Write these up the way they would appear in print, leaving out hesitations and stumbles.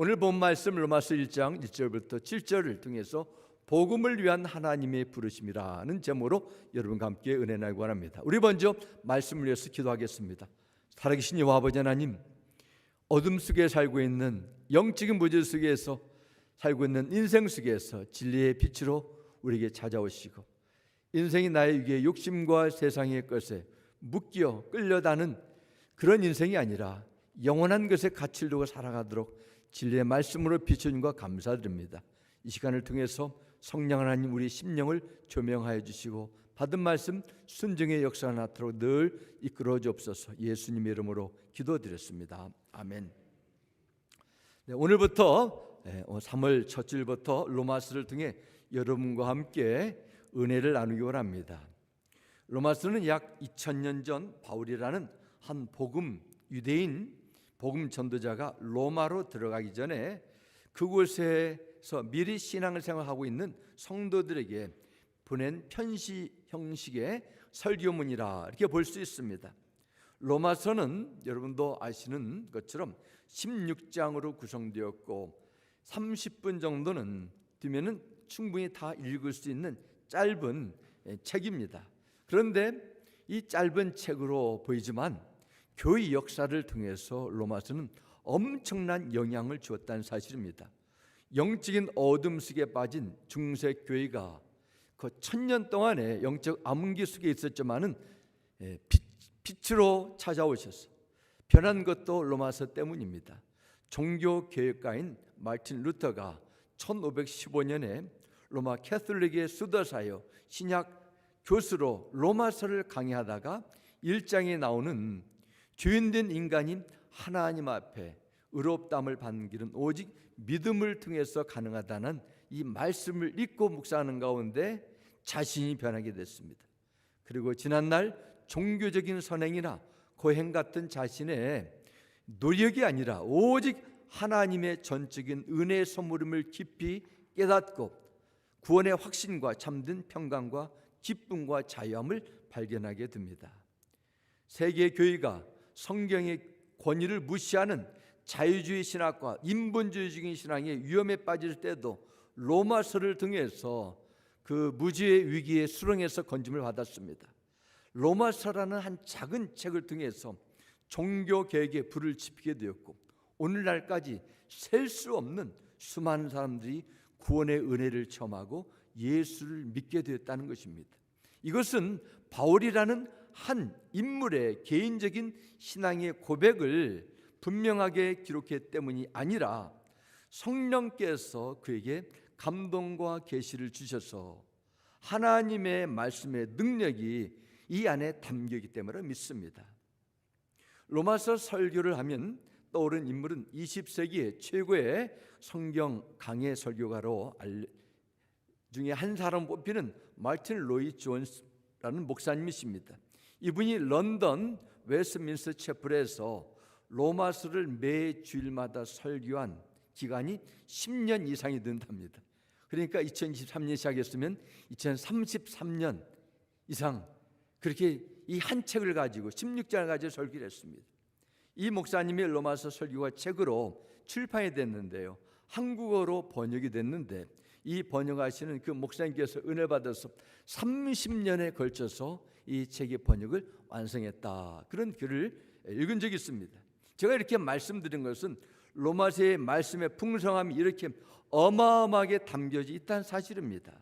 오늘 본 말씀 로마서 1장 1절부터 7절을 통해서 복음을 위한 하나님의 부르심이라는 제목으로 여러분과 함께 은혜 나누기 원합니다. 우리 먼저 말씀을 위해서 기도하겠습니다. 살아계신 여호와 아버지 하나님, 어둠 속에 살고 있는 영적인 무질 속에서 살고 있는 인생 속에서 진리의 빛으로 우리에게 찾아오시고, 인생이 나의 위에 욕심과 세상의 것에 묶여 끌려다는 그런 인생이 아니라 영원한 것에 가치를 두고 살아가도록 진리의 말씀으로 비춰준 것 감사드립니다. 이 시간을 통해서 성령 하나님 우리 심령을 조명하여 주시고 받은 말씀 순종의 역사가 나타나도록 늘 이끌어 주옵소서. 예수님의 이름으로 기도드렸습니다. 아멘. 네, 오늘부터 3월 첫 주일부터 로마서를 통해 여러분과 함께 은혜를 나누기 원합니다. 로마서는 약 2000년 전 바울이라는 한 유대인 복음 전도자가 로마로 들어가기 전에 그곳에서 미리 신앙을 생활하고 있는 성도들에게 보낸 편지 형식의 설교문이라 이렇게 볼 수 있습니다. 로마서는 여러분도 아시는 것처럼 16장으로 구성되었고 30분 정도는 되면은 충분히 다 읽을 수 있는 짧은 책입니다. 그런데 이 짧은 책으로 보이지만 교회 역사를 통해서 로마서는 엄청난 영향을 주었다는 사실입니다. 영적인 어둠 속에 빠진 중세 교회가 그 1000년 동안의 영적 암흑기 속에 있었지만은 빛으로 찾아오셔서 변한 것도 로마서 때문입니다. 종교 개혁가인 마틴 루터가 1515년에 로마 캐톨릭의 수도사요 신약 교수로 로마서를 강의하다가 1장에 나오는 죄인된 인간이 하나님 앞에 의롭다함을 받는 길은 오직 믿음을 통해서 가능하다는 이 말씀을 읽고 묵상하는 가운데 자신이 변하게 됐습니다. 그리고 지난날 종교적인 선행이나 고행 같은 자신의 노력이 아니라 오직 하나님의 전적인 은혜의 선물임을 깊이 깨닫고 구원의 확신과 참된 평강과 기쁨과 자유함을 발견하게 됩니다. 세계 교회가 성경의 권위를 무시하는 자유주의 신학과 인본주의적인 신앙의 위험에 빠질 때도 로마서를 통해서 그 무지의 위기에 수렁에서 건짐을 받았습니다. 로마서라는 한 작은 책을 통해서 종교 개혁에 불을 지피게 되었고 오늘날까지 셀 수 없는 수많은 사람들이 구원의 은혜를 체험하고 예수를 믿게 되었다는 것입니다. 이것은 바울이라는 한 인물의 개인적인 신앙의 고백을 분명하게 기록했기 때문이 아니라 성령께서 그에게 감동과 계시를 주셔서 하나님의 말씀의 능력이 이 안에 담겨있기 때문에 믿습니다. 로마서 설교를 하면 떠오른 인물은 20세기의 최고의 성경 강해 설교가로 중에 한 사람 뽑히는 마틴 로이 존스라는 목사님이십니다. 이분이 런던 웨스트민스터 채플에서 로마서를 매 주일마다 설교한 기간이 10년 이상이 된답니다. 그러니까 2023년 시작했으면 2033년 이상 그렇게 이 한 책을 가지고 16장을 가지고 설교를 했습니다. 이 목사님의 로마서 설교가 책으로 출판이 됐는데요, 한국어로 번역이 됐는데 이 번역하시는 그 목사님께서 은혜 받아서 30년에 걸쳐서 이 책의 번역을 완성했다, 그런 글을 읽은 적이 있습니다. 제가 이렇게 말씀드린 것은 로마서의 말씀의 풍성함이 이렇게 어마어마하게 담겨져 있다는 사실입니다.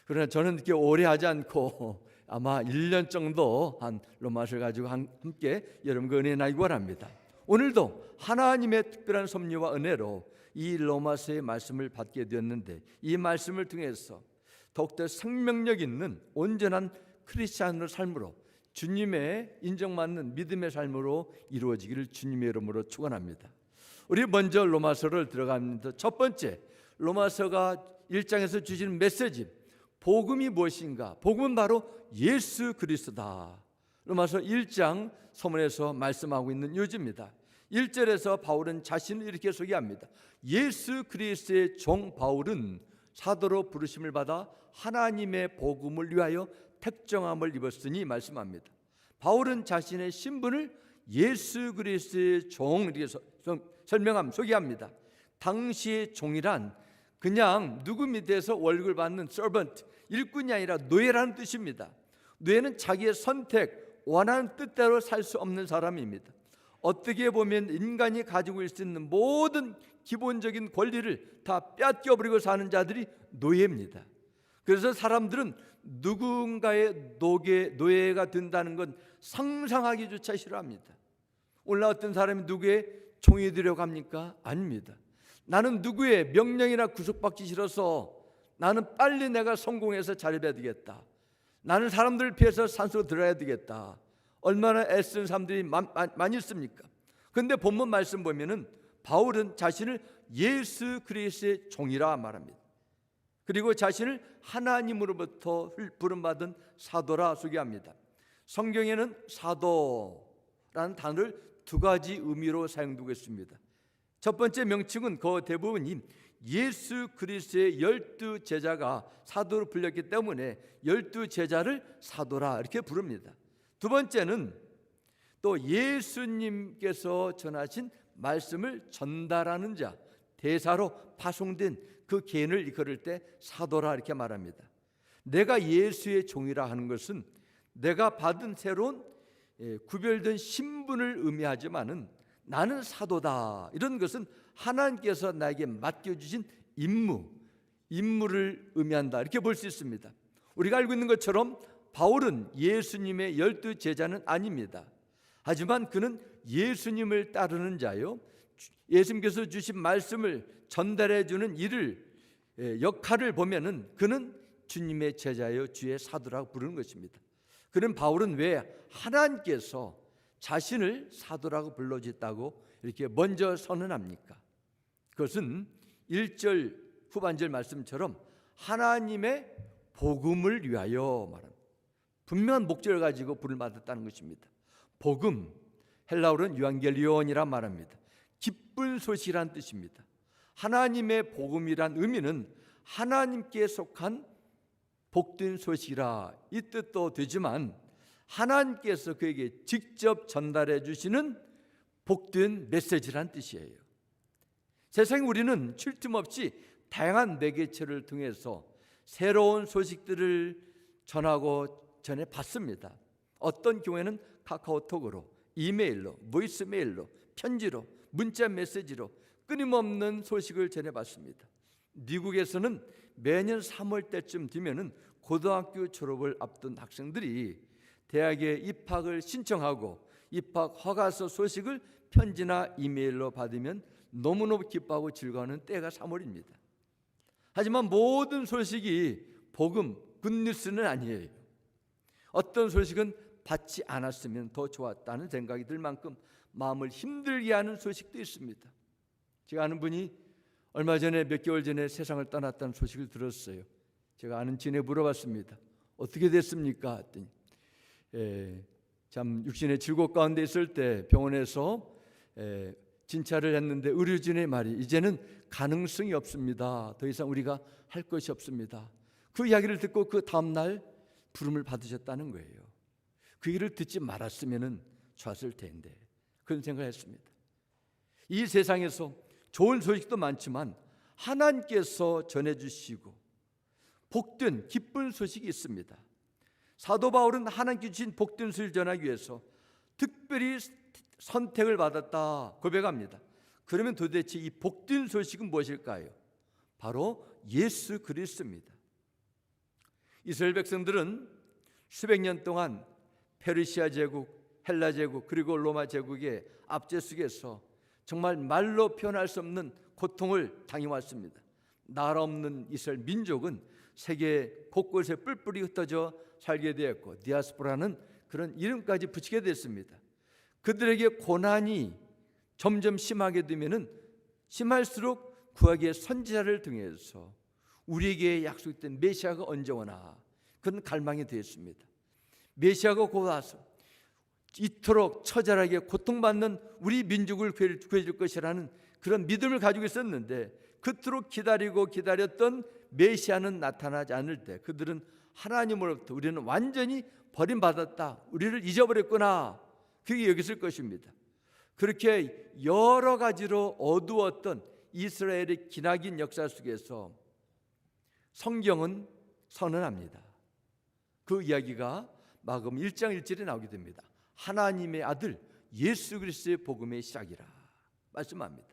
그러나 저는 이렇게 오래 하지 않고 아마 1년 정도 한 로마서를 가지고 함께 여러분과 은혜 나누기 원합니다. 오늘도 하나님의 특별한 섭리와 은혜로 이 로마서의 말씀을 받게 되었는데 이 말씀을 통해서 더욱더 생명력 있는 온전한 크리스찬의 삶으로 주님의 인정받는 믿음의 삶으로 이루어지기를 주님의 이름으로 축원합니다. 우리 먼저 로마서를 들어갑니다. 첫 번째, 로마서가 1장에서 주시는 메시지, 복음이 무엇인가? 복음은 바로 예수 그리스도다. 로마서 1장 서문에서 말씀하고 있는 요지입니다. 1절에서 바울은 자신을 이렇게 소개합니다. 예수 그리스도의 종 바울은 사도로 부르심을 받아 하나님의 복음을 위하여 택정함을 입었으니 말씀합니다. 바울은 자신의 신분을 예수 그리스도의 종 이렇게 소개합니다. 당시의 종이란 그냥 누구 밑에서 월급을 받는 servant, 일꾼이 아니라 노예라는 뜻입니다. 노예는 자기의 선택, 원하는 뜻대로 살 수 없는 사람입니다. 어떻게 보면 인간이 가지고 있을 수 있는 모든 기본적인 권리를 다 뺏겨버리고 사는 자들이 노예입니다. 그래서 사람들은 누군가의 노예가 된다는 건 상상하기조차 싫어합니다. 오늘 어떤 사람이 누구의 종이 되려고 합니까? 아닙니다. 나는 누구의 명령이나 구속받기 싫어서 나는 빨리 내가 성공해서 자리해야 되겠다. 나는 사람들을 피해서 산속으로 들어야 되겠다. 얼마나 애쓰는 사람들이 많이 있습니까? 그런데 본문 말씀 보면은 바울은 자신을 예수 그리스도의 종이라 말합니다. 그리고 자신을 하나님으로부터 부름받은 사도라 소개합니다. 성경에는 사도라는 단어를 두 가지 의미로 사용되고 있습니다. 첫 번째 명칭은 그 대부분이 예수 그리스도의 12 제자가 사도로 불렸기 때문에 12 제자를 사도라 이렇게 부릅니다. 두 번째는 또 예수님께서 전하신 말씀을 전달하는 자, 대사로 파송된 그 개인을 이끌을 때 사도라 이렇게 말합니다. 내가 예수의 종이라 하는 것은 내가 받은 새로운 구별된 신분을 의미하지만은 나는 사도다, 이런 것은 하나님께서 나에게 맡겨주신 임무를 의미한다, 이렇게 볼 수 있습니다. 우리가 알고 있는 것처럼 바울은 예수님의 12 제자는 아닙니다. 하지만 그는 예수님을 따르는 자요, 예수님께서 주신 말씀을 전달해 주는 역할을 보면은 그는 주님의 제자요 주의 사도라고 부르는 것입니다. 그럼 바울은 왜 하나님께서 자신을 사도라고 불러주셨다고 이렇게 먼저 선언합니까? 그것은 1절 후반절 말씀처럼 하나님의 복음을 위하여 말합니다. 분명한 목적을 가지고 부름을 받았다는 것입니다. 복음, 헬라어로는 유앙겔리온이라 말합니다. 기쁜 소식이란 뜻입니다. 하나님의 복음이란 의미는 하나님께 속한 복된 소식이라 이 뜻도 되지만 하나님께서 그에게 직접 전달해 주시는 복된 메시지란 뜻이에요. 세상에 우리는 쉴 틈 없이 다양한 매개체를 통해서 새로운 소식들을 전해 받습니다. 어떤 경우에는 카카오톡으로, 이메일로, 보이스메일로, 편지로, 문자 메시지로 끊임없는 소식을 전해 받습니다. 미국에서는 매년 3월 때쯤 되면은 고등학교 졸업을 앞둔 학생들이 대학에 입학을 신청하고 입학 허가서 소식을 편지나 이메일로 받으면 너무너무 기뻐하고 즐거워하는 때가 3월입니다. 하지만 모든 소식이 복음, 굿뉴스는 아니에요. 어떤 소식은 받지 않았으면 더 좋았다는 생각이 들 만큼 마음을 힘들게 하는 소식도 있습니다. 제가 아는 분이 얼마 전에 몇 개월 전에 세상을 떠났다는 소식을 들었어요. 제가 아는 지인에 물어봤습니다. 어떻게 됐습니까? 했더니 참 육신의 질곡 가운데 있을 때 병원에서 진찰을 했는데 의료진의 말이 이제는 가능성이 없습니다. 더 이상 우리가 할 것이 없습니다. 그 이야기를 듣고 그 다음날 부름을 받으셨다는 거예요. 그 일을 듣지 말았으면 좋았을 텐데 그런 생각을 했습니다. 이 세상에서 좋은 소식도 많지만 하나님께서 전해주시고 복된 기쁜 소식이 있습니다. 사도 바울은 하나님께 주신 복된 소식을 전하기 위해서 특별히 선택을 받았다 고백합니다. 그러면 도대체 이 복된 소식은 무엇일까요? 바로 예수 그리스도입니다. 이스라엘 백성들은 수백 년 동안 페르시아 제국, 헬라 제국, 그리고 로마 제국의 압제 속에서 정말 말로 표현할 수 없는 고통을 당해왔습니다. 나라 없는 이스라엘 민족은 세계 곳곳에 뿔뿔이 흩어져 살게 되었고 디아스포라는 그런 이름까지 붙이게 됐습니다. 그들에게 고난이 점점 심하게 되면은 심할수록 구하기의 선지자를 통해서 우리에게 약속된 메시아가 언제 오나 그런 갈망이 되었습니다. 메시아가 곧 와서 이토록 처절하게 고통받는 우리 민족을 구해줄 것이라는 그런 믿음을 가지고 있었는데 그토록 기다렸던 메시아는 나타나지 않을 때 그들은 하나님으로부터 우리는 완전히 버림받았다, 우리를 잊어버렸구나, 그게 여겼을 것입니다. 그렇게 여러 가지로 어두웠던 이스라엘의 기나긴 역사 속에서 성경은 선언합니다. 그 이야기가 마가복음 1장 1절에 나오게 됩니다. 하나님의 아들 예수 그리스도의 복음의 시작이라 말씀합니다.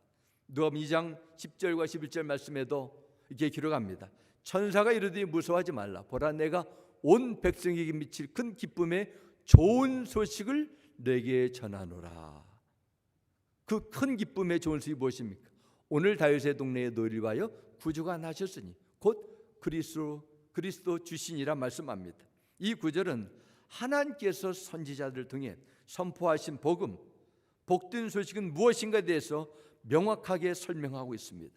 누가복음 2장 10절과 11절 말씀에도 이렇게 기록합니다. 천사가 이르되 무서워하지 말라. 보라, 내가 온 백성에게 미칠 큰 기쁨의 좋은 소식을 내게 전하노라. 그 큰 기쁨의 좋은 소식이 무엇입니까? 오늘 다윗의 동네에 너희를 위하여 구주가 나셨으니 곧 그리스도 주신이라 말씀합니다. 이 구절은 하나님께서 선지자들 통해 선포하신 복음, 복된 소식은 무엇인가에 대해서 명확하게 설명하고 있습니다.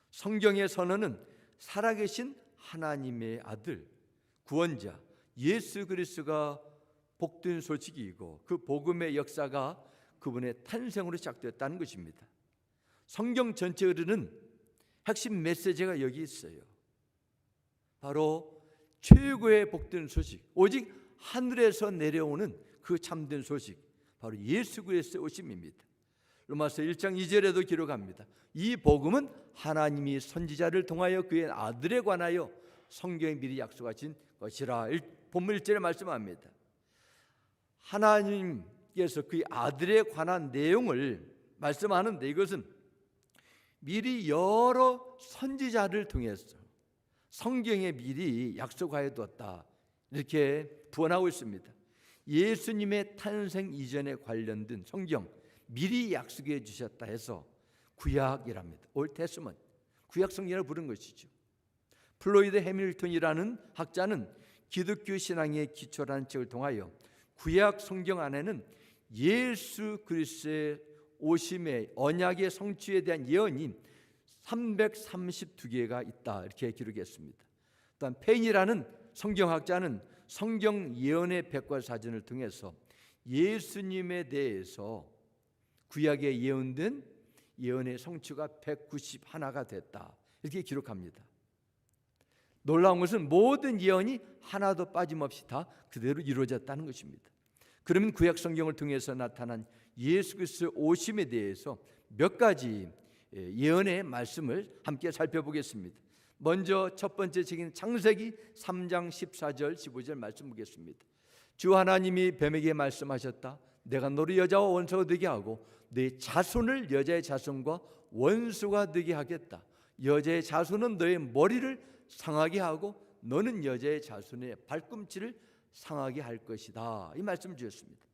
성경의 선언은 살아계신 하나님의 아들, 구원자 예수 그리스도가 복된 소식이고 그 복음의 역사가 그분의 탄생으로 시작되었다는 것입니다. 성경 전체에 흐르는 핵심 메시지가 여기 있어요. 바로 최고의 복된 소식, 오직 하늘에서 내려오는 그 참된 소식, 바로 예수 그리스도의 오심입니다. 로마서 1장 2절에도 기록합니다. 이 복음은 하나님이 선지자를 통하여 그의 아들에 관하여 성경에 미리 약속하신 것이라. 본문 1절에 말씀합니다. 하나님께서 그의 아들에 관한 내용을 말씀하는데 이것은 미리 여러 선지자를 통해서 성경에 미리 약속하여 두었다, 이렇게 부언하고 있습니다. 예수님의 탄생 이전에 관련된 성경 미리 약속해 주셨다 해서 구약이랍니다. 올 테스먼트, 구약 성경을 부른 것이죠. 플로이드 해밀턴이라는 학자는 기독교 신앙의 기초라는 책을 통하여 구약 성경 안에는 예수 그리스도의 오심의 언약의 성취에 대한 예언이 332개가 있다, 이렇게 기록했습니다. 또한 페인이라는 성경학자는 성경 예언의 백과사전을 통해서 예수님에 대해서 구약에 예언된 예언의 성취가 191가 됐다, 이렇게 기록합니다. 놀라운 것은 모든 예언이 하나도 빠짐없이 다 그대로 이루어졌다는 것입니다. 그러면 구약 성경을 통해서 나타난 예수 그리스도의 오심에 대해서 몇 가지 예언의 말씀을 함께 살펴보겠습니다. 먼저 첫 번째 책인 창세기 3장 14절 15절 말씀 보겠습니다. 주 하나님이 뱀에게 말씀하셨다. 내가 너를 여자와 원수가 되게 하고 네 자손을 여자의 자손과 원수가 되게 하겠다. 여자의 자손은 너의 머리를 상하게 하고 너는 여자의 자손의 발꿈치를 상하게 할 것이다, 이 말씀 주셨습니다.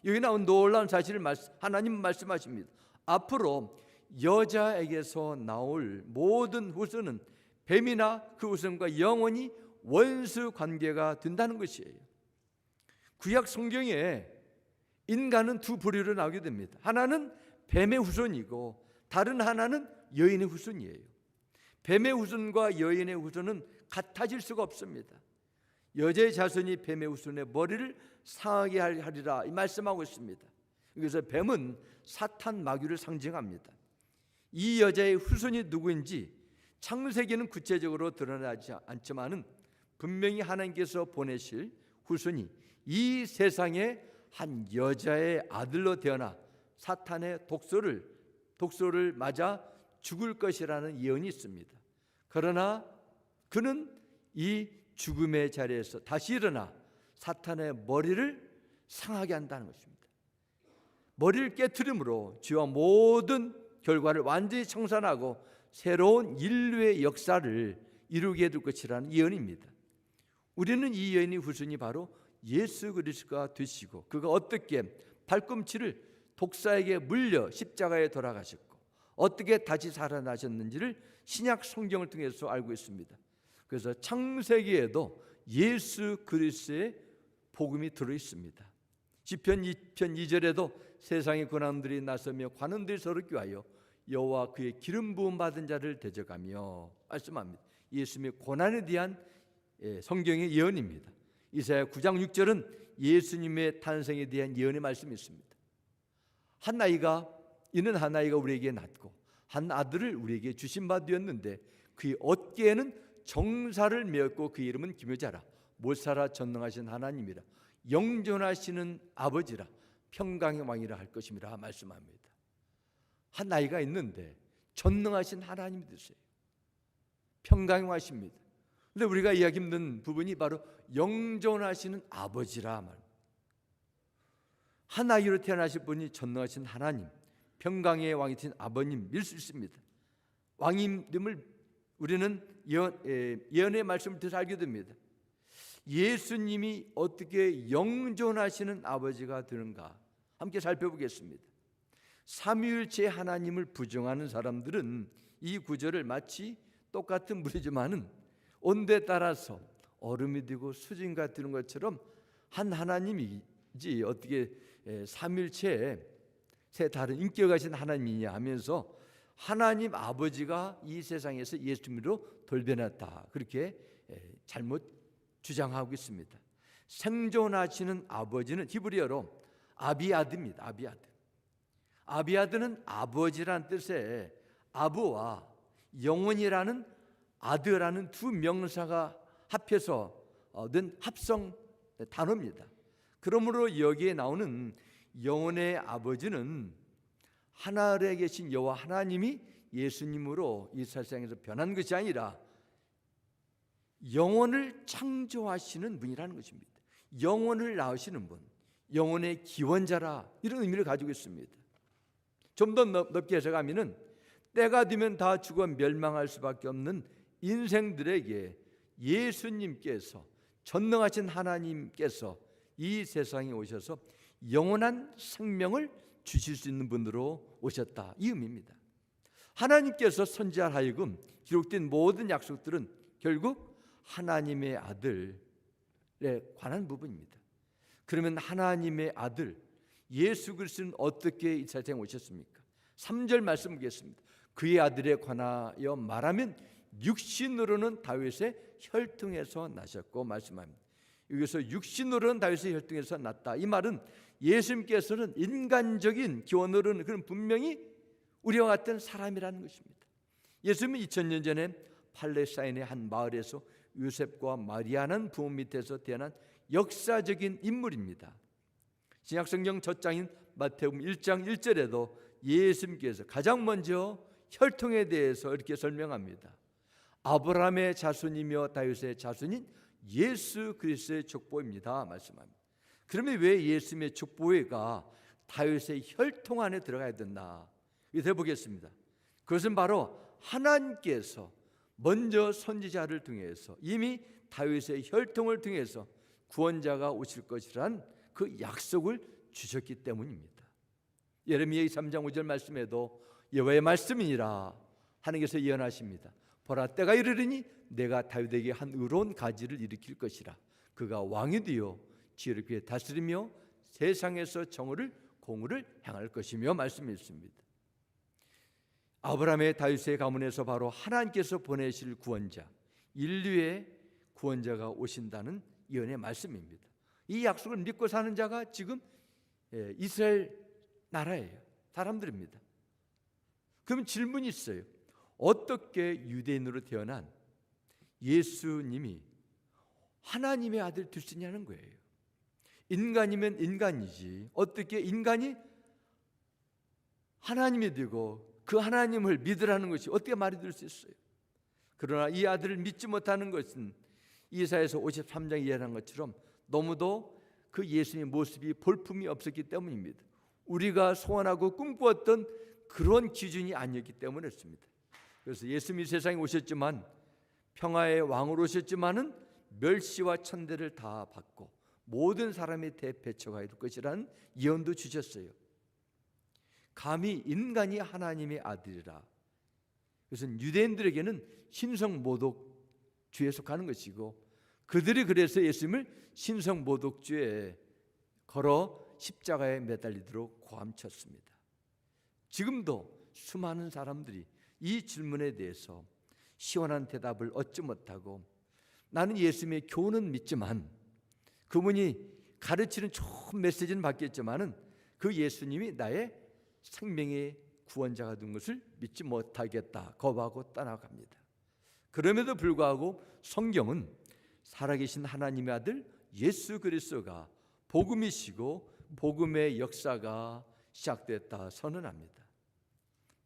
여기 나온 놀라운 사실을 하나님 말씀하십니다. 앞으로 여자에게서 나올 모든 후손은 뱀이나 그 후손과 영원히 원수 관계가 된다는 것이에요. 구약 성경에 인간은 두 부류로 나오게 됩니다. 하나는 뱀의 후손이고 다른 하나는 여인의 후손이에요. 뱀의 후손과 여인의 후손은 같아질 수가 없습니다. 여자의 자손이 뱀의 후손의 머리를 상하게 하리라, 이 말씀하고 있습니다. 그래서 뱀은 사탄 마귀를 상징합니다. 이 여자의 후손이 누구인지 창세기는 구체적으로 드러나지 않지만은 분명히 하나님께서 보내실 후손이 이 세상에 한 여자의 아들로 태어나 사탄의 독소를 맞아 죽을 것이라는 예언이 있습니다. 그러나 그는 이 죽음의 자리에서 다시 일어나 사탄의 머리를 상하게 한다는 것입니다. 머리를 깨트림으로 죄와 모든 결과를 완전히 청산하고 새로운 인류의 역사를 이루게 될 것이라는 예언입니다. 우리는 이 예언의 후손이 바로 예수 그리스도가 되시고 그가 어떻게 발꿈치를 독사에게 물려 십자가에 돌아가셨고 어떻게 다시 살아나셨는지를 신약 성경을 통해서 알고 있습니다. 그래서 창세기에도 예수 그리스도의 복음이 들어 있습니다. 시편 2편 2절에도 세상의 고난들이 나서며 관원들이 서로 꾀하여 여호와 그의 기름 부음 받은 자를 대적하며 말씀합니다. 예수님의 고난에 대한 성경의 예언입니다. 이사야 9장 6절은 예수님의 탄생에 대한 예언의 말씀이 있습니다. 이는 한 아이가 우리에게 낳고 한 아들을 우리에게 주신 바 되었는데 그의 어깨에는 정사를 메었고 그 이름은 기묘자라 못살아 전능하신 하나님이라 영존하시는 아버지라 평강의 왕이라 할 것임이라 말씀합니다. 한 나이가 있는데 전능하신 하나님이 되세요. 평강하십니다. 근데 우리가 이해하기 힘든 부분이 바로 영존하시는 아버지라 말. 한 아이로 태어나실 분이 전능하신 하나님, 평강의 왕이 되신 아버님 믿을 수 있습니다. 왕임됨을 우리는 예언의 말씀을 통해서 알게 됩니다. 예수님이 어떻게 영존하시는 아버지가 되는가 함께 살펴보겠습니다. 삼위일체 하나님을 부정하는 사람들은 이 구절을 마치 똑같은 물이지만은 온도에 따라서 얼음이 되고 수증기가 되는 것처럼 한 하나님이지 어떻게 삼위일체에 세 다른 인격을 가진 하나님이냐 하면서 하나님 아버지가 이 세상에서 예수님으로 돌변했다, 그렇게 잘못 주장하고 있습니다. 생존하시는 아버지는 히브리어로 아비아드입니다. 아비아드는 아버지라는 뜻의 아부와 영원이라는 아드라는 두 명사가 합해서 된 합성 단어입니다. 그러므로 여기에 나오는 영원의 아버지는 하늘에 계신 여호와 하나님이 예수님으로 이 세상에서 변한 것이 아니라 영혼을 창조하시는 분이라는 것입니다. 영혼을 낳으시는 분, 영혼의 기원자라, 이런 의미를 가지고 있습니다. 좀 더 넓게 해석하면은 때가 되면 다 죽어 멸망할 수밖에 없는 인생들에게 예수님께서, 전능하신 하나님께서 이 세상에 오셔서 영원한 생명을 주실 수 있는 분으로 오셨다, 이 의미입니다. 하나님께서 선지자로 하여금 기록된 모든 약속들은 결국 하나님의 아들에 관한 부분입니다. 그러면 하나님의 아들 예수 그리스도는 어떻게 이 세상에 오셨습니까? 3절 말씀 보겠습니다. 그의 아들에 관하여 말하면 육신으로는 다윗의 혈통에서 나셨고 말씀합니다. 여기서 육신으로는 다윗의 혈통에서 났다, 이 말은 예수님께서는 인간적인 기원으로는 그런 분명히 우리와 같은 사람이라는 것입니다. 예수님은 2000년 전에 팔레스타인의 한 마을에서 요셉과 마리아라는 부모 밑에서 태어난 역사적인 인물입니다. 신약성경 첫 장인 마태복음 1장 1절에도 예수님께서 가장 먼저 혈통에 대해서 이렇게 설명합니다. 아브라함의 자손이며 다윗의 자손인 예수 그리스도의 족보입니다, 말씀합니다. 그러면 왜 예수님의 족보가 다윗의 혈통 안에 들어가야 된다? 이렇게 보겠습니다. 그것은 바로 하나님께서 먼저 선지자를 통해서 이미 다윗의 혈통을 통해서 구원자가 오실 것이란 그 약속을 주셨기 때문입니다. 예레미야 3장 5절 말씀에도 여호와의 말씀이니라 하나님께서 예언하십니다. 보라, 때가 이르리니 내가 다윗에게 한 의로운 가지를 일으킬 것이라. 그가 왕이 되어 지혜를 그에 다스리며 세상에서 정의를 공의를 행할 것이며 말씀했습니다. 아브라함의 다윗의 가문에서 바로 하나님께서 보내실 구원자, 인류의 구원자가 오신다는 예언의 말씀입니다. 이 약속을 믿고 사는 자가 지금 이스라엘 나라예요. 사람들입니다. 그럼 질문이 있어요. 어떻게 유대인으로 태어난 예수님이 하나님의 아들 될 수 있냐는 거예요. 인간이면 인간이지 어떻게 인간이 하나님이 되고 그 하나님을 믿으라는 것이 어떻게 말이 될 수 있어요? 그러나 이 아들을 믿지 못하는 것은 이사야서 53장에 예언한 것처럼 너무도 그 예수님의 모습이 볼품이 없었기 때문입니다. 우리가 소원하고 꿈꾸었던 그런 기준이 아니었기 때문이었습니다. 그래서 예수님이 세상에 오셨지만 평화의 왕으로 오셨지만은 멸시와 천대를 다 받고 모든 사람의 대배척하여 될 것이라는 예언도 주셨어요. 감히 인간이 하나님의 아들이라. 그것은 유대인들에게는 신성모독주에 속하는 것이고 그들이 그래서 예수님을 신성모독주에 걸어 십자가에 매달리도록 고함쳤습니다. 지금도 수많은 사람들이 이 질문에 대해서 시원한 대답을 얻지 못하고 나는 예수님의 교훈은 믿지만 그분이 가르치는 좋은 메시지는 받겠지만은 그 예수님이 나의 생명의 구원자가 된 것을 믿지 못하겠다 거부하고 떠나갑니다. 그럼에도 불구하고 성경은 살아계신 하나님의 아들 예수 그리스도가 복음이시고 복음의 역사가 시작됐다 선언합니다.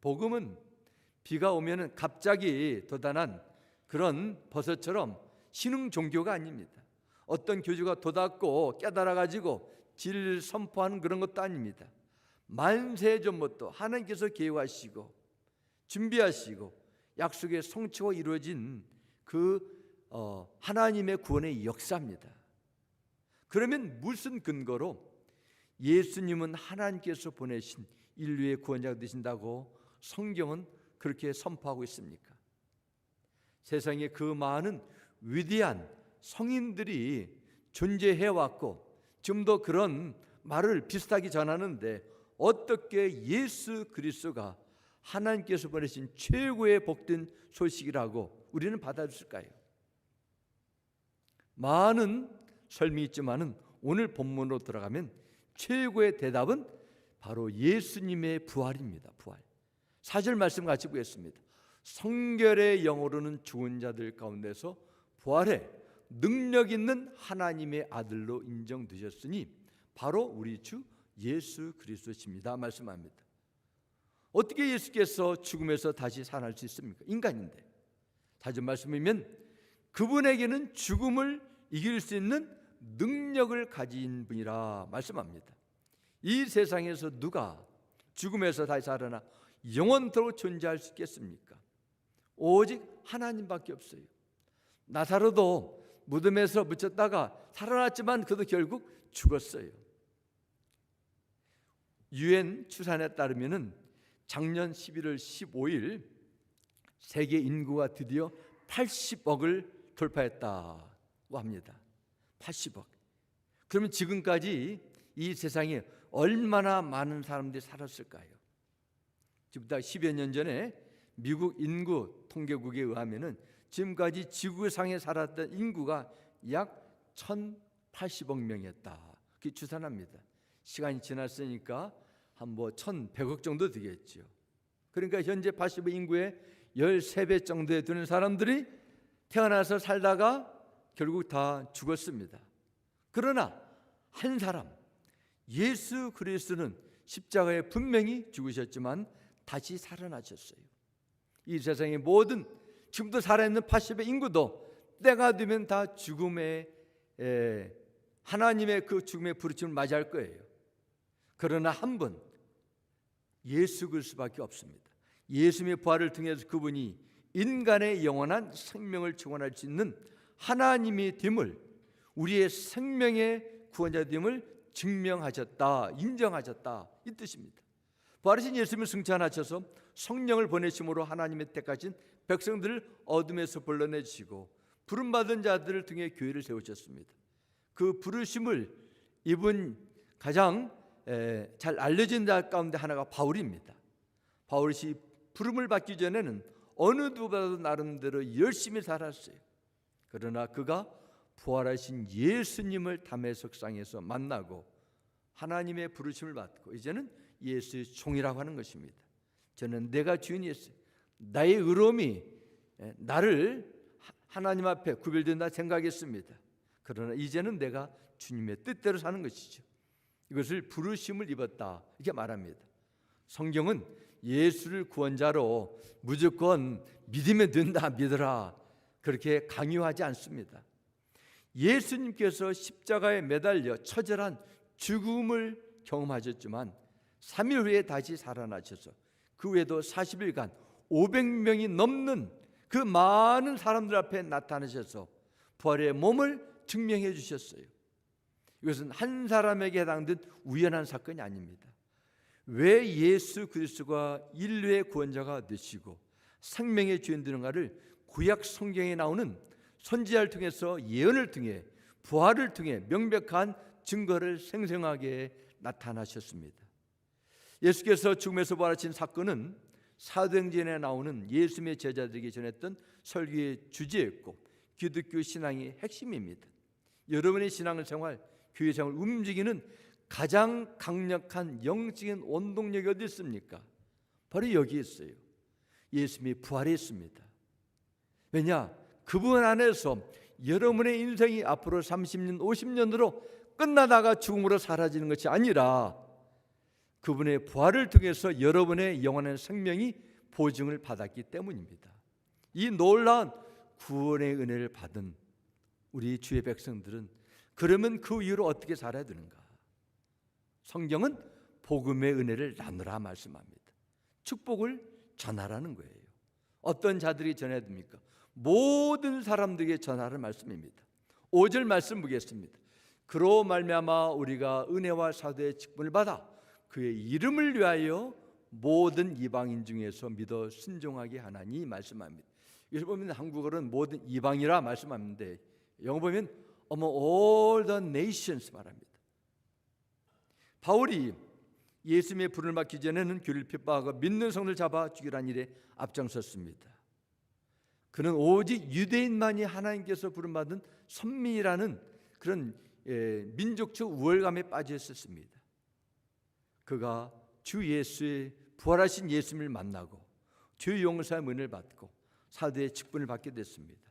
복음은 비가 오면은 갑자기 돋아난 그런 버섯처럼 신흥 종교가 아닙니다. 어떤 교주가 돋았고 깨달아가지고 진리를 선포하는 그런 것도 아닙니다. 만세 전부터 하나님께서 계획하시고 준비하시고 약속의 성취가 이루어진 하나님의 구원의 역사입니다. 그러면 무슨 근거로 예수님은 하나님께서 보내신 인류의 구원자가 되신다고 성경은 그렇게 선포하고 있습니까? 세상에 그 많은 위대한 성인들이 존재해왔고 지금도 그런 말을 비슷하게 전하는데 어떻게 예수 그리스도가 하나님께서 보내신 최고의 복된 소식이라고 우리는 받아들일까요? 많은 설명이 있지만은 오늘 본문으로 들어가면 최고의 대답은 바로 예수님의 부활입니다. 부활. 4절 말씀 같이 보겠습니다. 성결의 영으로는 죽은 자들 가운데서 부활해 능력 있는 하나님의 아들로 인정되셨으니 바로 우리 주 예수 그리스도십니다. 말씀합니다. 어떻게 예수께서 죽음에서 다시 살아날 수 있습니까? 인간인데. 다시 말씀이면 그분에게는 죽음을 이길 수 있는 능력을 가진 분이라 말씀합니다. 이 세상에서 누가 죽음에서 다시 살아나 영원토록 존재할 수 있겠습니까? 오직 하나님밖에 없어요. 나사로도 무덤에서 묻혔다가 살아났지만 그도 결국 죽었어요. 유엔 추산에 따르면은 작년 11월 15일 세계 인구가 드디어 80억을 돌파했다고 합니다. 80억. 그러면 지금까지 이 세상에 얼마나 많은 사람들이 살았을까요? 지금부터 10여 년 전에 미국 인구 통계국에 의하면은 지금까지 지구상에 살았던 인구가 약 1,080억 명이었다. 그렇게 추산합니다. 시간이 지났으니까 한 1,100억 정도 되겠죠. 그러니까 현재 80억 인구의 13배 정도에 되는 사람들이 태어나서 살다가 결국 다 죽었습니다. 그러나 한 사람 예수 그리스도는 십자가에 분명히 죽으셨지만 다시 살아나셨어요. 이 세상의 모든 지금도 살아있는 80의 인구도 때가 되면 다 죽음의 하나님의 그 죽음의 부르침을 맞이할 거예요. 그러나 한 분 예수 그리스도밖에 없습니다. 예수님의 부활을 통해서 그분이 인간의 영원한 생명을 증언할 수 있는 하나님이 됨을, 우리의 생명의 구원자 됨을 증명하셨다, 인정하셨다, 이 뜻입니다. 부활하신 예수님을 승천하셔서 성령을 보내심으로 하나님의 택하신 백성들을 어둠에서 불러내시고 부름받은 자들을 통해 교회를 세우셨습니다. 그 부르심을 입은 가장 잘 알려진 자 가운데 하나가 바울입니다. 바울이 부름을 받기 전에는 어느 누구보다도 나름대로 열심히 살았어요. 그러나 그가 부활하신 예수님을 담에석상에서 만나고 하나님의 부르심을 받고 이제는 예수의 종이라고 하는 것입니다. 저는 내가 주인이었어요. 나의 의로움이 나를 하나님 앞에 구별된다 생각했습니다. 그러나 이제는 내가 주님의 뜻대로 사는 것이죠. 이것을 부르심을 입었다 이렇게 말합니다. 성경은 예수를 구원자로 무조건 믿으면 된다, 믿어라 그렇게 강요하지 않습니다. 예수님께서 십자가에 매달려 처절한 죽음을 경험하셨지만 3일 후에 다시 살아나셔서 그 후에도 40일간 500명이 넘는 그 많은 사람들 앞에 나타나셔서 부활의 몸을 증명해 주셨어요. 이것은 한 사람에게 해당된 우연한 사건이 아닙니다. 왜 예수 그리스도가 인류의 구원자가 되시고 생명의 주인 되는가를 구약 성경에 나오는 선지자를 통해서 예언을 통해 부활을 통해 명백한 증거를 생생하게 나타나셨습니다. 예수께서 죽음에서 부활하신 사건은 사도행전에 나오는 예수님의 제자들에게 전했던 설교의 주제였고 기독교 신앙의 핵심입니다. 여러분의 신앙생활, 교회 생활을 움직이는 가장 강력한 영적인 원동력이 어디 있습니까? 바로 여기 있어요. 예수님이 부활했습니다. 왜냐? 그분 안에서 여러분의 인생이 앞으로 30년, 50년으로 끝나다가 죽음으로 사라지는 것이 아니라 그분의 부활을 통해서 여러분의 영원한 생명이 보증을 받았기 때문입니다. 이 놀라운 구원의 은혜를 받은 우리 주의 백성들은 그러면 그 이후로 어떻게 살아야 되는가? 성경은 복음의 은혜를 나누라 말씀합니다. 축복을 전하라는 거예요. 어떤 자들이 전해야 됩니까? 모든 사람들에게 전하라는 말씀입니다. 5절 말씀 보겠습니다. 그로 말미암아 우리가 은혜와 사도의 직분을 받아 그의 이름을 위하여 모든 이방인 중에서 믿어 순종하게 하나니 말씀합니다. 여기서 보면 한국어로는 모든 이방이라 말씀하는데 영어 보면 among all the nations 말합니다. 바울이 예수님의 불을 맞기 전에는 교를 핍박하고 믿는 성을 잡아 죽이라는 일에 앞장섰습니다. 그는 오직 유대인만이 하나님께서 부름받은 선민이라는 그런 민족적 우월감에 빠져 있었습니다. 그가 주 예수의 부활하신 예수님을 만나고 주 용서의 은혜를 받고 사도의 직분을 받게 됐습니다.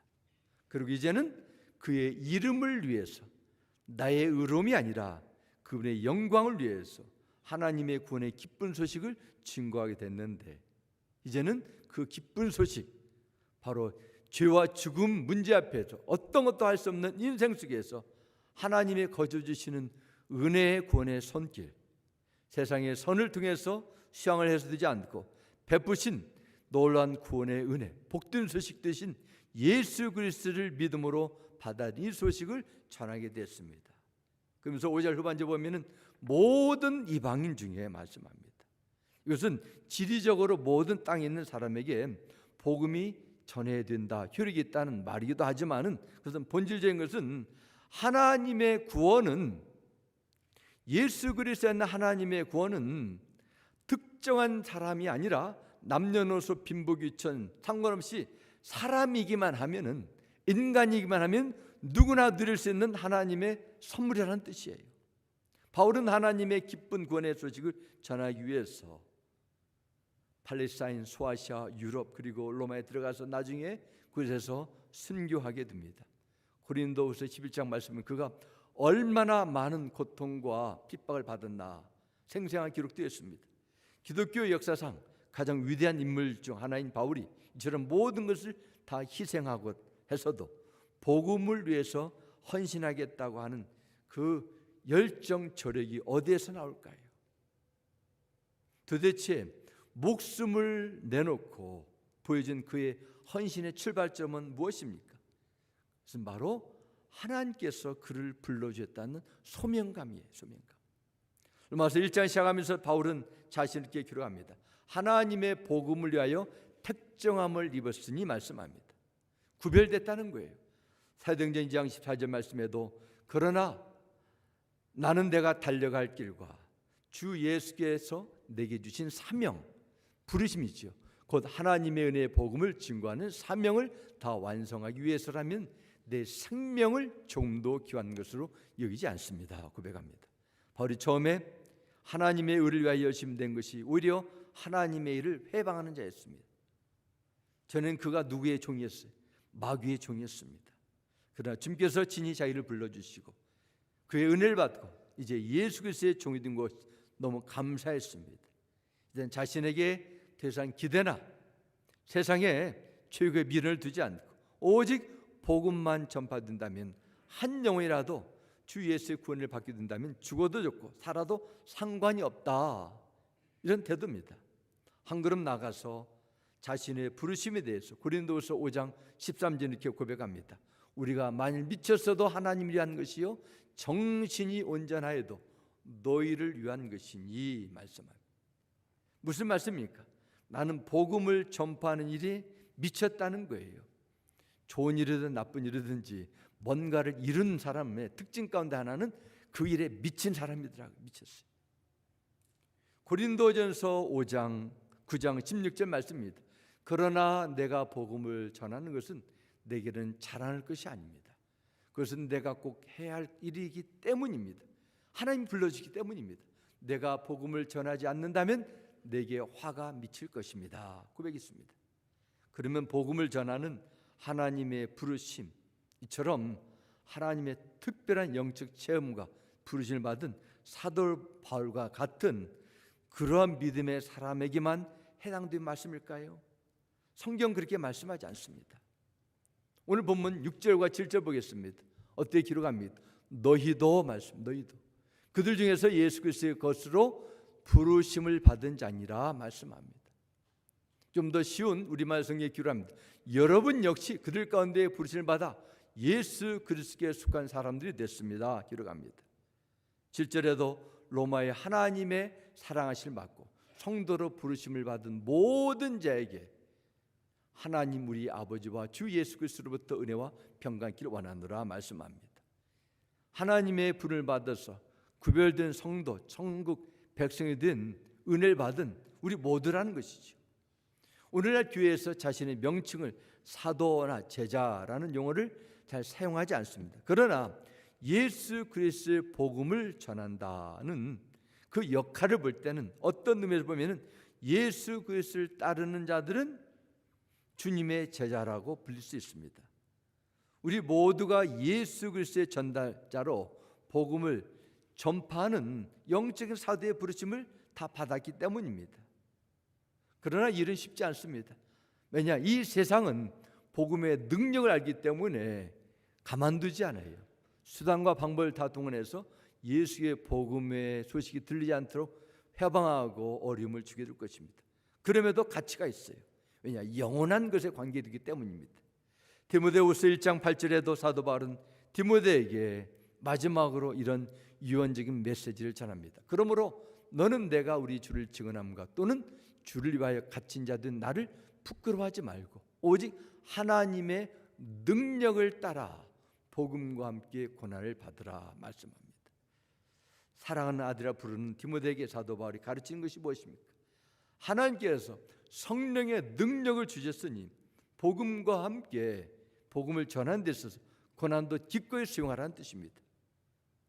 그리고 이제는 그의 이름을 위해서 나의 의로움이 아니라 그분의 영광을 위해서 하나님의 구원의 기쁜 소식을 증거하게 됐는데 이제는 그 기쁜 소식 바로 죄와 죽음 문제 앞에서 어떤 것도 할 수 없는 인생 속에서 하나님의 거저 주시는 은혜의 구원의 손길 세상의 선을 통해서 수양을 해서 되지 않고 베푸신 놀라운 구원의 은혜 복된 소식 되신 예수 그리스도를 믿음으로 받아들인 소식을 전하게 됐습니다. 그러면서 5절 후반절 보면은 모든 이방인 중에 말씀합니다. 이것은 지리적으로 모든 땅에 있는 사람에게 복음이 전해야 된다, 효력이 있다는 말이기도 하지만은 그것은 본질적인 것은 하나님의 구원은 예수 그리스도에 있는 하나님의 구원은 특정한 사람이 아니라 남녀노소 빈부귀천 상관없이 사람이기만 하면은 인간이기만 하면 누구나 누릴 수 있는 하나님의 선물이라는 뜻이에요. 바울은 하나님의 기쁜 구원의 소식을 전하기 위해서 팔레스타인, 소아시아, 유럽 그리고 로마에 들어가서 나중에 그곳에서 순교하게 됩니다. 고린도후서 11장 말씀은 그가 얼마나 많은 고통과 핍박을 받았나 생생하게 기록되어 있습니다. 기독교 역사상 가장 위대한 인물 중 하나인 바울이 이처럼 모든 것을 다 희생하고 해서도 복음을 위해서 헌신하겠다고 하는 그 열정 저력이 어디에서 나올까요? 도대체 목숨을 내놓고 보여준 그의 헌신의 출발점은 무엇입니까? 그것은 바로 하나님께서 그를 불러주셨다는 소명감이에요. 소명감. 로마서 1장 시작하면서 바울은 자신있게 기록합니다. 하나님의 복음을 위하여 택정함을 입었으니 말씀합니다. 구별됐다는 거예요. 사도행전 2장 14절 말씀에도 그러나 나는 내가 달려갈 길과 주 예수께서 내게 주신 사명 부르심이죠. 곧 하나님의 은혜의 복음을 증거하는 사명을 다 완성하기 위해서라면 내 생명을 조금도 귀한 것으로 여기지 않습니다. 고백합니다. 바울이 처음에 하나님의 의를 위하여 열심된 것이 오히려 하나님의 일을 회방하는 자였습니다. 저는 그가 누구의 종이었어요? 마귀의 종이었습니다. 그러나 주님께서 친히 자기를 불러주시고 그의 은혜를 받고 이제 예수 그리스도의 종이 된 것 너무 감사했습니다. 이제 자신에게 더 이상 기대나 세상에 최고의 미련을 두지 않고 오직 복음만 전파된다면 한 영혼이라도 주 예수의 구원을 받게 된다면 죽어도 좋고 살아도 상관이 없다, 이런 태도입니다. 한 걸음 나가서 자신의 부르심에 대해서 고린도후서 5장 13절 이렇게 고백합니다. 우리가 만일 미쳤어도 하나님을 위한 것이요 정신이 온전하여도 너희를 위한 것이니 말씀합니다. 무슨 말씀입니까? 나는 복음을 전파하는 일이 미쳤다는 거예요. 좋은 일이든 나쁜 일이든지 뭔가를 이룬 사람의 특징 가운데 하나는 그 일에 미친 사람이더라고요. 미쳤어요. 고린도전서 5장 9장 16절 말씀입니다. 그러나 내가 복음을 전하는 것은 내게는 자랑할 것이 아닙니다. 그것은 내가 꼭 해야 할 일이기 때문입니다. 하나님 불러주기 때문입니다. 내가 복음을 전하지 않는다면 내게 화가 미칠 것입니다. 고백했습니다. 그러면 복음을 전하는 하나님의 부르심, 이처럼 하나님의 특별한 영적 체험과 부르심을 받은 사도 바울과 같은 그러한 믿음의 사람에게만 해당된 말씀일까요? 성경 그렇게 말씀하지 않습니다. 오늘 본문 6절과 7절 보겠습니다. 어떻게 기록합니다? 너희도 그들 중에서 예수 그리스도의 것으로 부르심을 받은 자니라 말씀합니다. 좀 더 쉬운 우리말 성경에 기록합니다. 여러분 역시 그들 가운데 부르심을 받아 예수 그리스도께 속한 사람들이 됐습니다. 기록합니다. 7절에도 로마의 하나님의 사랑하심을 받고 성도로 부르심을 받은 모든 자에게 하나님 우리 아버지와 주 예수 그리스도로부터 은혜와 평강기를 원하노라 말씀합니다. 하나님의 부름을 받아서 구별된 성도, 천국 백성이 된 은혜를 받은 우리 모두라는 것이죠. 오늘날 교회에서 자신의 명칭을 사도나 제자라는 용어를 잘 사용하지 않습니다. 그러나 예수 그리스도의 복음을 전한다는 그 역할을 볼 때는 어떤 의미에서 보면은 예수 그리스도를 따르는 자들은 주님의 제자라고 불릴 수 있습니다. 우리 모두가 예수 그리스도의 전달자로 복음을 전파하는 영적인 사도의 부르심을 다 받았기 때문입니다. 그러나 일은 쉽지 않습니다. 왜냐? 이 세상은 복음의 능력을 알기 때문에 가만두지 않아요. 수단과 방법을 다 동원해서 예수의 복음의 소식이 들리지 않도록 해방하고 어려움을 주게 될 것입니다. 그럼에도 가치가 있어요. 왜냐? 영원한 것에 관계되기 때문입니다. 디모데후서 1장 8절에도 사도 바울은 디모데에게 마지막으로 이런 유언적인 메시지를 전합니다. 그러므로 너는 내가 우리 주를 증언함과 또는 주를 위하여 갇힌 자든 나를 부끄러워하지 말고 오직 하나님의 능력을 따라 복음과 함께 고난을 받으라 말씀합니다. 사랑하는 아들이라 부르는 디모데에게 사도 바울이 가르치는 것이 무엇입니까? 하나님께서 성령의 능력을 주셨으니 복음과 함께 복음을 전하는 데 있어서 고난도 기꺼이 수용하라는 뜻입니다.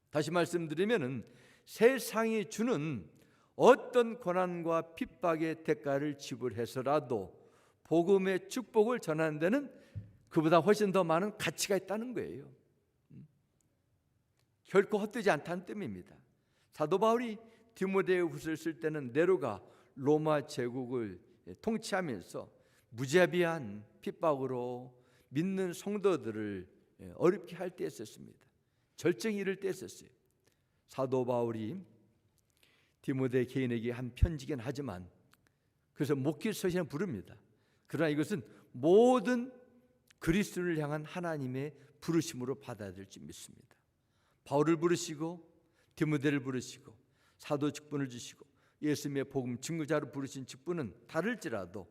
다시 말씀드리면은 세상이 주는 어떤 고난과 핍박의 대가를 지불해서라도 복음의 축복을 전하는 데는 그보다 훨씬 더 많은 가치가 있다는 거예요. 결코 헛되지 않다는 뜻입니다. 사도 바울이 디모데후서를 쓸 때는 네로가 로마 제국을 통치하면서 무자비한 핍박으로 믿는 성도들을 어렵게 할 때 썼습니다. 절정이 이를 때 썼어요. 사도 바울이 디모데 개인에게 한 편지긴 하지만 그래서 목회 서신을 부릅니다. 그러나 이것은 모든 그리스도를 향한 하나님의 부르심으로 받아야 될지 믿습니다. 바울을 부르시고 디모데를 부르시고 사도 직분을 주시고 예수님의 복음 증거자로 부르신 직분은 다를지라도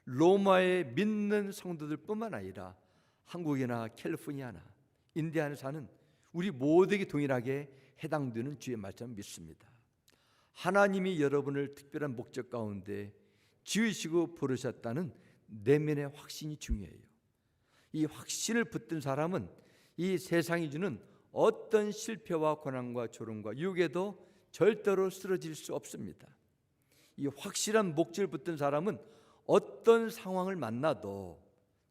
로마의 믿는 성도들뿐만 아니라 한국이나 캘리포니아나 인디아나 사는 우리 모두에게 동일하게 해당되는 주의 말씀을 믿습니다. 하나님이 여러분을 특별한 목적 가운데 지으시고 부르셨다는 내면의 확신이 중요해요. 이 확신을 붙든 사람은 이 세상이 주는 어떤 실패와 고난과 조롱과 유혹에도 절대로 쓰러질 수 없습니다. 이 확실한 목적을 붙든 사람은 어떤 상황을 만나도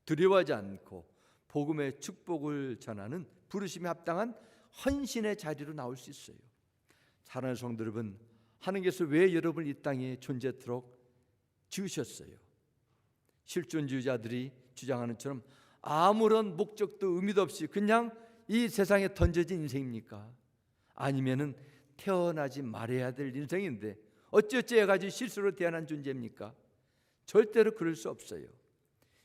두려워하지 않고 복음의 축복을 전하는 부르심에 합당한 헌신의 자리로 나올 수 있어요. 사랑하는 성도 여러분, 하나님께서 왜 여러분을 이 땅에 존재토록 지으셨어요? 실존주의자들이 주장하는 처럼 아무런 목적도 의미도 없이 그냥 이 세상에 던져진 인생입니까? 아니면은 태어나지 말아야 될 인생인데 어찌어찌 해가지고 실수로 태어난 존재입니까? 절대로 그럴 수 없어요.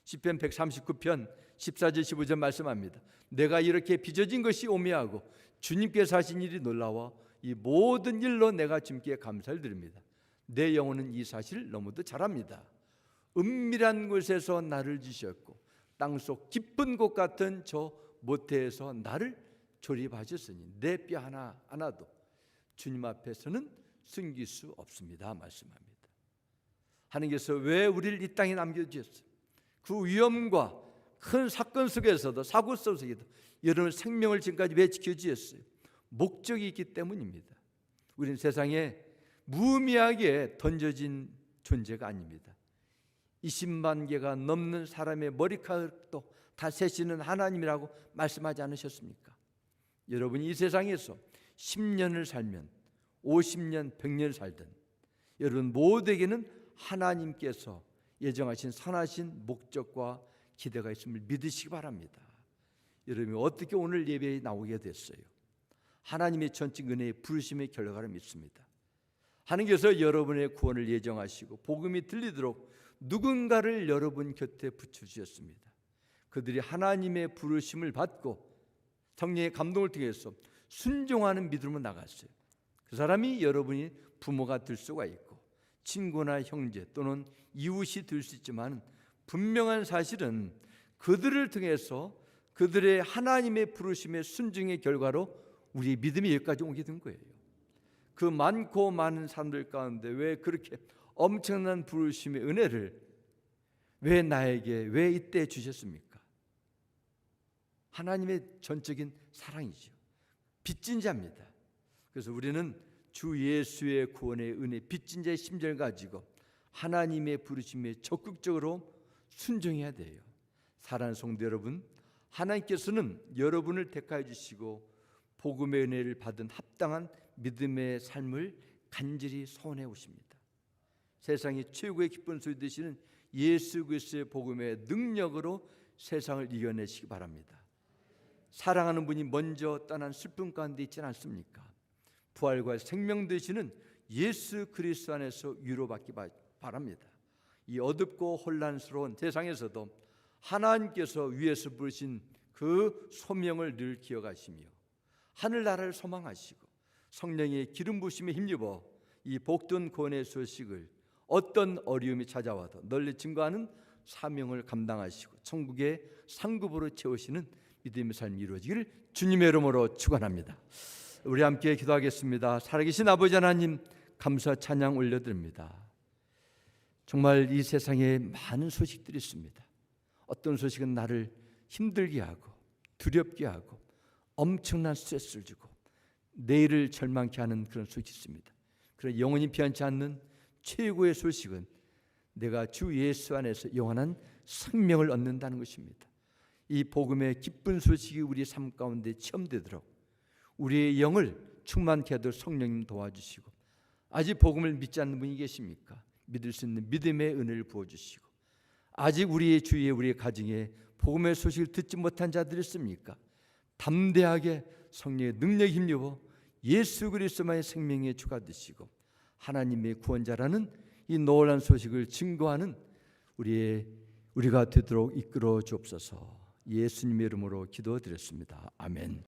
시편 139편 14절 15절 말씀합니다. 내가 이렇게 빚어진 것이 오묘하고 주님께서 하신 일이 놀라워 이 모든 일로 내가 주님께 감사를 드립니다. 내 영혼은 이 사실을 너무도 잘 압니다. 은밀한 곳에서 나를 지셨고 땅속 깊은 곳 같은 저 모태에서 나를 조립하셨으니 내 뼈 하나도 주님 앞에서는 숨길 수 없습니다 말씀합니다. 하나님께서 왜 우리를 이 땅에 남겨주셨어요? 그 위험과 큰 사건 속에서도 사고 속에서도 여러분 생명을 지금까지 왜 지켜주셨어요? 목적이 있기 때문입니다. 우리는 세상에 무의미하게 던져진 존재가 아닙니다. 20만 개가 넘는 사람의 머리카락도 다 세시는 하나님이라고 말씀하지 않으셨습니까? 여러분이 이 세상에서 10년을 살면 50년, 100년을 살든 여러분 모두에게는 하나님께서 예정하신 선하신 목적과 기대가 있음을 믿으시기 바랍니다. 여러분이 어떻게 오늘 예배에 나오게 됐어요? 하나님의 전적 은혜의 부르심의 결과를 믿습니다. 하나님께서 여러분의 구원을 예정하시고 복음이 들리도록 누군가를 여러분 곁에 붙여주셨습니다. 그들이 하나님의 부르심을 받고 성령의 감동을 통해서 순종하는 믿음으로 나갔어요. 그 사람이 여러분이 부모가 될 수가 있고 친구나 형제 또는 이웃이 될 수 있지만 분명한 사실은 그들을 통해서 그들의 하나님의 부르심의 순종의 결과로 우리의 믿음이 여기까지 오게 된 거예요. 그 많고 많은 사람들 가운데 왜 그렇게 엄청난 부르심의 은혜를 왜 나에게 왜 이때 주셨습니까? 하나님의 전적인 사랑이죠. 빚진 자입니다. 그래서 우리는 주 예수의 구원의 은혜 빚진 자의 심정을 가지고 하나님의 부르심에 적극적으로 순종해야 돼요. 사랑하는 성도 여러분, 하나님께서는 여러분을 택하여 주시고 복음의 은혜를 받은 합당한 믿음의 삶을 간절히 소원해 오십니다. 세상의 최고의 기쁜 소리 되시는 예수 그리스도의 복음의 능력으로 세상을 이겨내시기 바랍니다. 사랑하는 분이 먼저 떠난 슬픔 가운데 있지 않습니까? 부활과 생명 되시는 예수 그리스도 안에서 위로받기 바랍니다. 이 어둡고 혼란스러운 세상에서도 하나님께서 위에서 부르신 그 소명을 늘 기억하시며 하늘나라를 소망하시고 성령의 기름 부심에 힘입어 이 복된 구원의 소식을 어떤 어려움이 찾아와도 널리 증거하는 사명을 감당하시고 천국의 상급으로 채우시는 믿음의 삶이 이루어지기를 주님의 이름으로 축원합니다. 우리 함께 기도하겠습니다. 살아계신 아버지 하나님, 감사 찬양 올려드립니다. 정말 이 세상에 많은 소식들이 있습니다. 어떤 소식은 나를 힘들게 하고 두렵게 하고 엄청난 스트레스를 주고 내일을 절망케 하는 그런 소식이 있습니다. 그러나 영원히 피한치 않는 최고의 소식은 내가 주 예수 안에서 영원한 생명을 얻는다는 것입니다. 이 복음의 기쁜 소식이 우리 삶 가운데 체험되도록 우리의 영을 충만케 하도록 성령님 도와주시고, 아직 복음을 믿지 않는 분이 계십니까? 믿을 수 있는 믿음의 은혜를 부어주시고, 아직 우리의 주위에 우리의 가정에 복음의 소식을 듣지 못한 자들이 있습니까? 담대하게 성령의 능력에 힘입어 예수 그리스도만의 생명의 주가 되시고 하나님의 구원자라는 이 놀라운 소식을 증거하는 우리가 되도록 이끌어 주옵소서. 예수님의 이름으로 기도드렸습니다. 아멘.